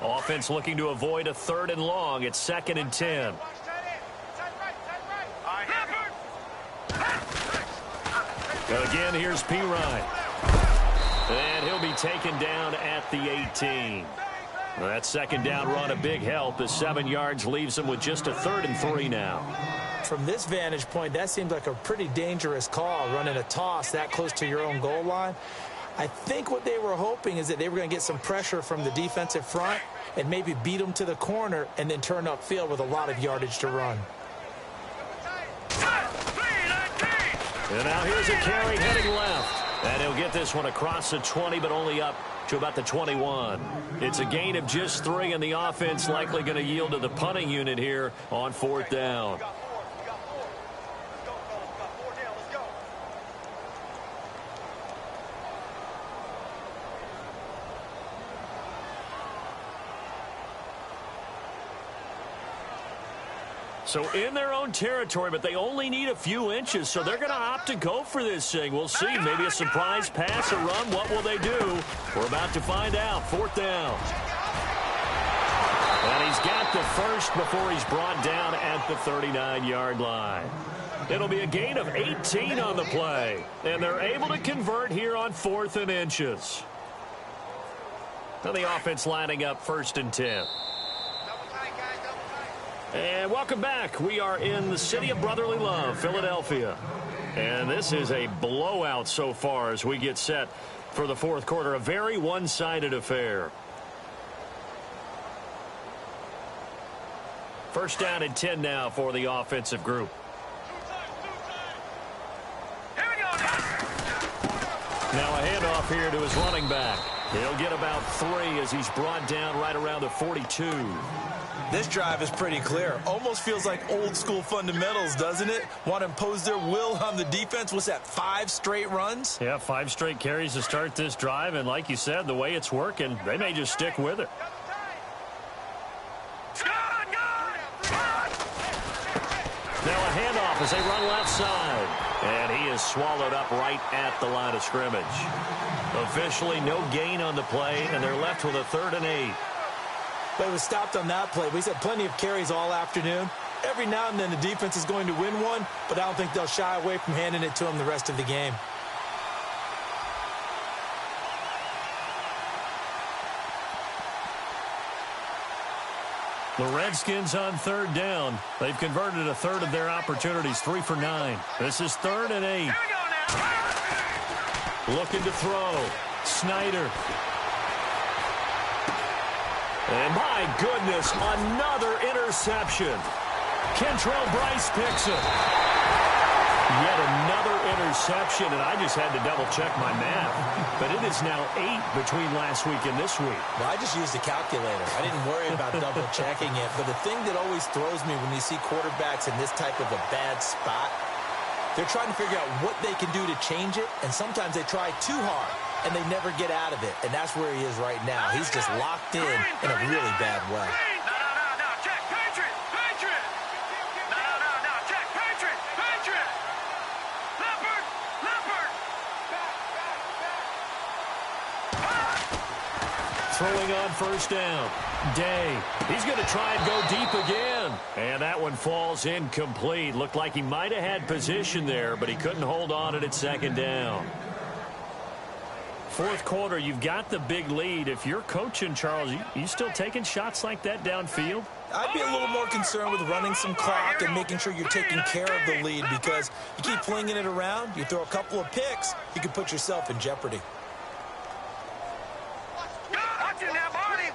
[SPEAKER 2] Offense looking to avoid a 3rd and long. It's 2nd and 10. Again, here's P. Ryan. And he'll be taken down at the 18. That second down run, a big help as 7 yards leaves him with just a 3rd and 3 now.
[SPEAKER 3] From this vantage point, that seems like a pretty dangerous call, running a toss that close to your own goal line. I think what they were hoping is that they were going to get some pressure from the defensive front and maybe beat them to the corner and then turn upfield with a lot of yardage to run.
[SPEAKER 2] And now here's a carry heading left. And he'll get this one across the 20, but only up to about the 21. It's a gain of just 3, and the offense likely going to yield to the punting unit here on 4th down. So in their own territory, but they only need a few inches, so they're going to opt to go for this thing. We'll see. Maybe a surprise pass, a run. What will they do? We're about to find out. 4th down. And he's got the first before he's brought down at the 39-yard line. It'll be a gain of 18 on the play, and they're able to convert here on 4th and inches. And the offense lining up 1st and 10. And welcome back. We are in the city of brotherly love, Philadelphia. And this is a blowout so far as we get set for the 4th quarter. A very one-sided affair. 1st down and 10 now for the offensive group. Now a handoff here to his running back. He'll get about 3 as he's brought down right around the 42.
[SPEAKER 3] This drive is pretty clear. Almost feels like old school fundamentals, doesn't it? Want to impose their will on the defense. What's that, 5 straight runs?
[SPEAKER 2] Yeah, 5 straight carries to start this drive. And like you said, the way it's working, they may just stick with it. Now a handoff as they run left side. And he is swallowed up right at the line of scrimmage. Officially no gain on the play, and they're left with a 3rd and 8.
[SPEAKER 3] But it was stopped on that play. We've had plenty of carries all afternoon. Every now and then the defense is going to win one, but I don't think they'll shy away from handing it to them the rest of the game.
[SPEAKER 2] The Redskins on 3rd down. They've converted a 1/3 of their opportunities, 3 for 9. This is 3rd and 8. Looking to throw. Snyder. And my goodness, another interception. Kentrell Bryce picks it. Yet another interception, and I just had to double-check my math. But it is now 8 between last week and this week.
[SPEAKER 3] Well, I just used a calculator. I didn't worry about double-checking it. But the thing that always throws me when you see quarterbacks in this type of a bad spot, they're trying to figure out what they can do to change it, and sometimes they try too hard, and they never get out of it. And that's where he is right now. He's just locked in a really bad way.
[SPEAKER 2] Throwing on 1st down. Day. He's going to try and go deep again. And that one falls incomplete. Looked like he might have had position there, but he couldn't hold on at 2nd down. fourth quarter, you've got the big lead. If you're coaching, Charles, you still taking shots like that downfield?
[SPEAKER 3] I'd be a little more concerned with running some clock and making sure you're taking care of the lead, because you keep flinging it around, you throw a couple of picks, you can put yourself in jeopardy.
[SPEAKER 4] Watch it now, Barney,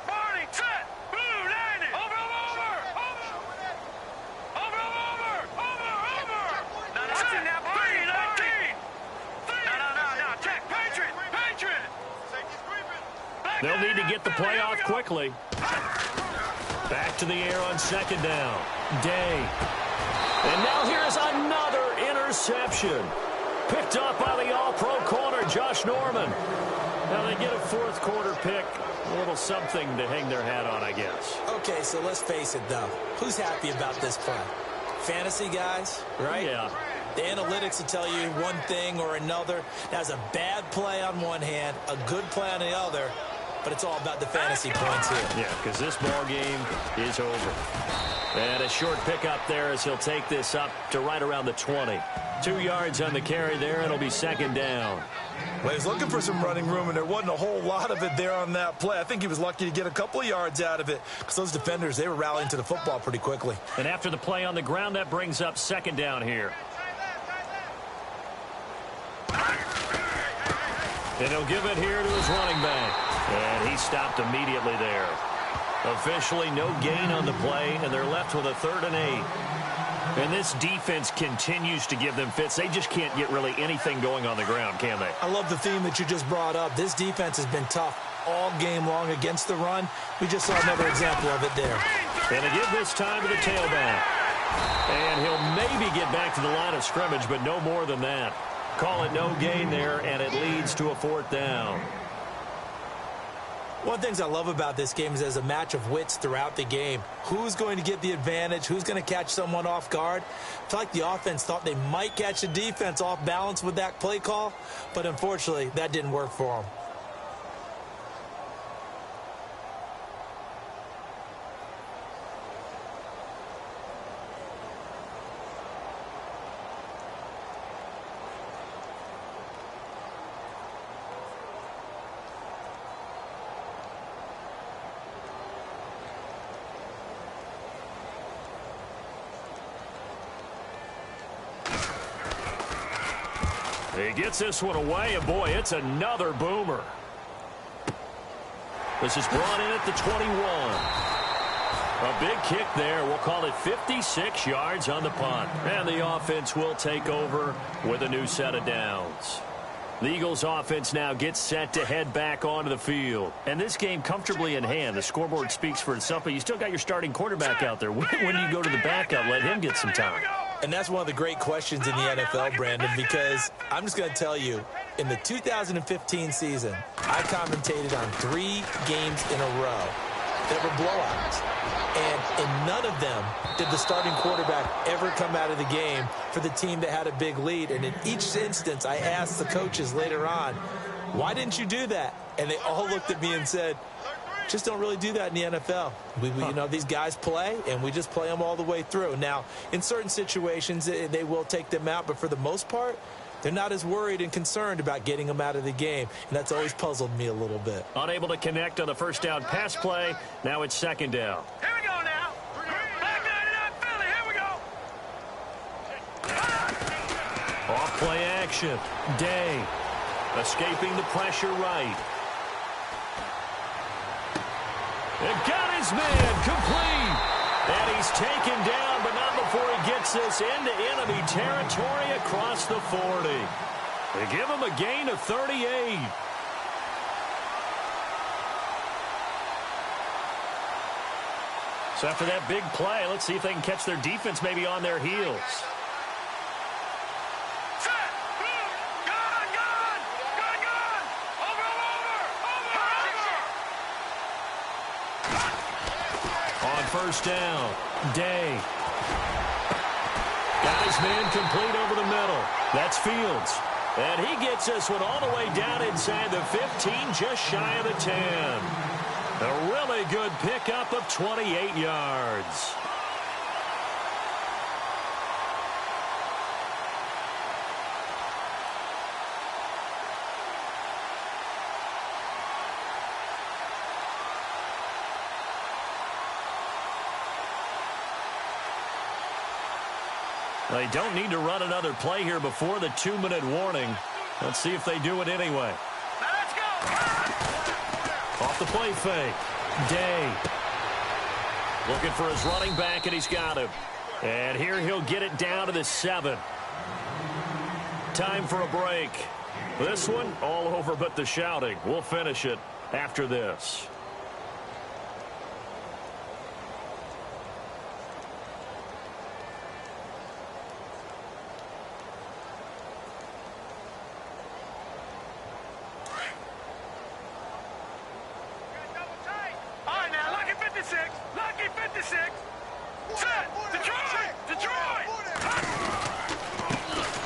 [SPEAKER 4] set, blue, 90, over. Watch it now, Barney, 19. No, check, Patriot.
[SPEAKER 2] They'll need to get the play off quickly. Back to the air on second down. Day. And now here's another interception. Picked up by the all-pro corner, Josh Norman. Now they get a fourth quarter pick. A little something to hang their hat on, I guess.
[SPEAKER 3] Okay, so let's face it, though. Who's happy about this play? Fantasy guys, right?
[SPEAKER 2] Yeah.
[SPEAKER 3] The analytics will tell you one thing or another. That's a bad play on one hand, a good play on the other. But it's all about the fantasy points here.
[SPEAKER 2] Yeah, because this ball game is over. And a short pickup there as he'll take this up to right around the 20. 2 yards on the carry there. It'll be second down.
[SPEAKER 3] Well, he's looking for some running room, and there wasn't a whole lot of it there on that play. I think he was lucky to get a couple of yards out of it, because those defenders, they were rallying to the football pretty quickly.
[SPEAKER 2] And after the play on the ground, that brings up second down here. And he'll give it here to his running back. And he stopped immediately there. Officially no gain on the play, and they're left with a 3rd and 8. And this defense continues to give them fits. They just can't get really anything going on the ground, can they?
[SPEAKER 3] I love the theme that you just brought up. This defense has been tough all game long against the run. We just saw another example of it there.
[SPEAKER 2] And they give this time to the tailback. And he'll maybe get back to the line of scrimmage, but no more than that. Call it no gain there, and it leads to a 4th down.
[SPEAKER 3] One of the things I love about this game is there's a match of wits throughout the game. Who's going to get the advantage? Who's going to catch someone off guard? I feel like the offense thought they might catch the defense off balance with that play call, but unfortunately, that didn't work for them.
[SPEAKER 2] He gets this one away, and boy, it's another boomer. This is brought in at the 21. A big kick there. We'll call it 56 yards on the punt. And the offense will take over with a new set of downs. The Eagles offense now gets set to head back onto the field. And this game comfortably in hand. The scoreboard speaks for itself, but you still got your starting quarterback out there. When do you go to the backup? Let him get some time.
[SPEAKER 3] And that's one of the great questions in the NFL, Brandon, because I'm just going to tell you, in the 2015 season, I commentated on 3 games in a row that were blowouts. And in none of them did the starting quarterback ever come out of the game for the team that had a big lead. And in each instance, I asked the coaches later on, why didn't you do that? And they all looked at me and said, just don't really do that in the NFL. You know, these guys play, and we just play them all the way through. Now, in certain situations, they will take them out, but for the most part, they're not as worried and concerned about getting them out of the game, and that's always puzzled me a little bit.
[SPEAKER 2] Unable to connect on the first down pass play. Now it's second down.
[SPEAKER 4] Here we go now. Back 99 Philly, here we go.
[SPEAKER 2] Off play action. Day escaping the pressure right. And got his man complete. And he's taken down, but not before he gets this into enemy territory across the 40. They give him a gain of 38. So after that big play, let's see if they can catch their defense maybe on their heels. First down. Day. Got his man complete over the middle. That's Fields. And he gets this one all the way down inside the 15, just shy of the 10. A really good pickup of 28 yards. They don't need to run another play here before the 2-minute warning. Let's see if they do it anyway.
[SPEAKER 4] Now let's go.
[SPEAKER 2] Off the play fake. Day. Looking for his running back, and he's got him. And here he'll get it down to the 7. Time for a break. This one, all over but the shouting. We'll finish it after this.
[SPEAKER 4] All right, now, lucky 56. Lucky 56. Set. Detroit. Detroit.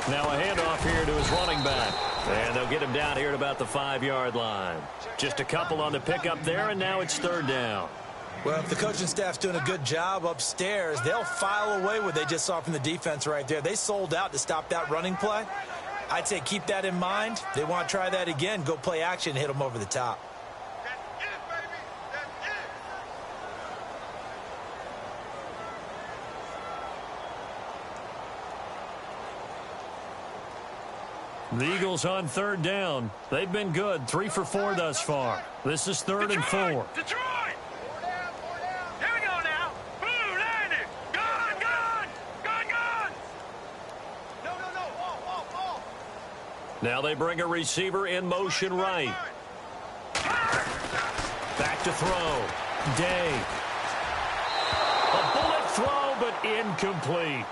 [SPEAKER 2] Now a handoff here to his running back. And they'll get him down here at about the 5-yard line. Just a couple on the pickup there, and now it's 3rd down.
[SPEAKER 3] Well, if the coaching staff's doing a good job upstairs, they'll file away what they just saw from the defense right there. They sold out to stop that running play. I'd say keep that in mind. They want to try that again. Go play action and hit them over the top.
[SPEAKER 4] That's it, baby. That's it.
[SPEAKER 2] The Eagles on 3rd down. They've been good, 3 for 4 thus far. This is 3rd and 4.
[SPEAKER 4] Detroit. Here we go now. Blue landed. Gone, gone. Gone, gone. No. Wall.
[SPEAKER 2] Now they bring a receiver in motion right. Back to throw. Day. A bullet throw, but incomplete.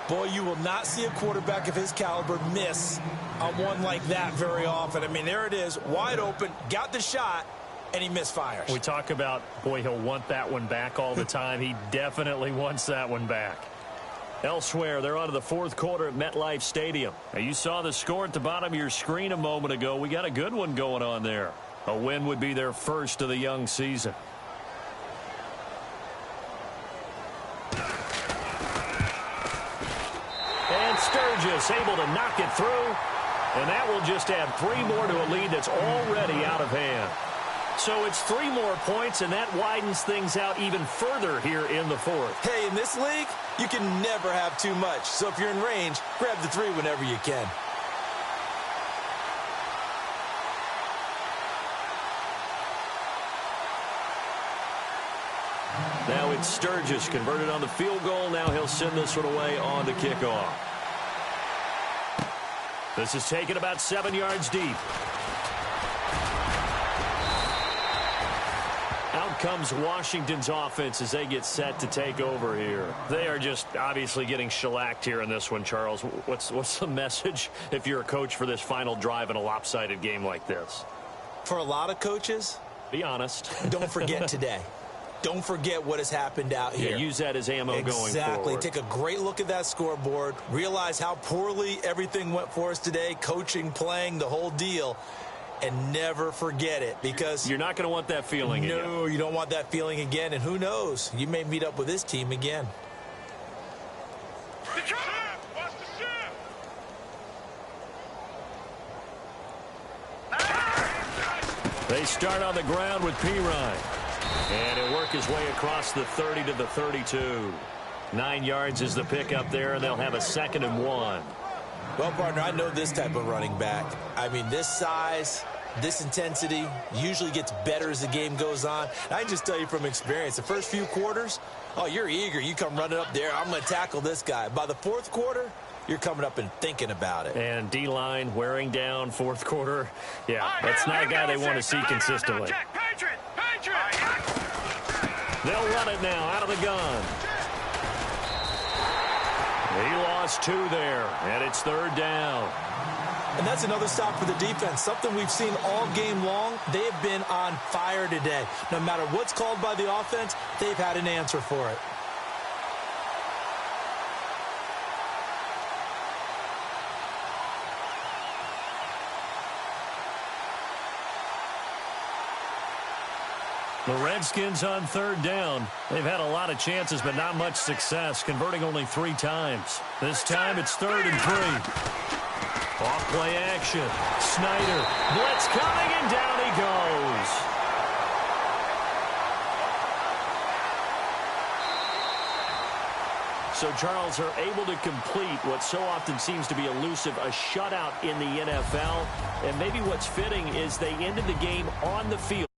[SPEAKER 3] Boy, you will not see a quarterback of his caliber miss on one like that very often. I mean, there it is, wide open, got the shot, and he misfires.
[SPEAKER 2] We talk about, boy, he'll want that one back all the time. He definitely wants that one back. Elsewhere, they're on to the 4th quarter at MetLife Stadium. Now, you saw the score at the bottom of your screen a moment ago. We got a good one going on there. A win would be their first of the young season. And Sturgis able to knock it through. And that will just add 3 more to a lead that's already out of hand. So it's 3 more points, and that widens things out even further here in the 4th.
[SPEAKER 3] Hey, in this league, you can never have too much. So if you're in range, grab the 3 whenever you can.
[SPEAKER 2] Now it's Sturgis converted on the field goal. Now he'll send this one away on the kickoff. This is taken about 7 yards deep. Out comes Washington's offense as they get set to take over here. They are just obviously getting shellacked here in this one, Charles. What's the message if you're a coach for this final drive in a lopsided game like this?
[SPEAKER 3] For a lot of coaches,
[SPEAKER 2] be honest.
[SPEAKER 3] Don't forget today. Don't forget what has happened out here.
[SPEAKER 2] Yeah, use that as ammo going forward.
[SPEAKER 3] Exactly. Take a great look at that scoreboard. Realize how poorly everything went for us today. Coaching, playing, the whole deal. And never forget it, because
[SPEAKER 2] you're not going to want that feeling again.
[SPEAKER 3] No, you don't want that feeling again. And who knows? You may meet up with this team again.
[SPEAKER 2] They start on the ground with Pirine. And he'll work his way across the 30 to the 32. 9 yards is the pickup there, and they'll have a 2nd and 1.
[SPEAKER 3] Well, partner, I know this type of running back. I mean, this size, this intensity usually gets better as the game goes on. And I can just tell you from experience, the first few quarters, oh, you're eager. You come running up there, I'm going to tackle this guy. By the 4th quarter, you're coming up and thinking about it.
[SPEAKER 2] And D-line wearing down 4th quarter. Yeah, that's not a guy they want to see consistently. They'll run it now out of the gun. He lost 2 there, and it's 3rd down.
[SPEAKER 3] And that's another stop for the defense, something we've seen all game long. They have been on fire today. No matter what's called by the offense, they've had an answer for it.
[SPEAKER 2] The Redskins on 3rd down. They've had a lot of chances, but not much success, converting only 3 times. This time it's 3rd and 3. Off-play action. Snyder. Blitz coming, and down he goes. So, Charles, are able to complete what so often seems to be elusive, a shutout in the NFL. And maybe what's fitting is they ended the game on the field.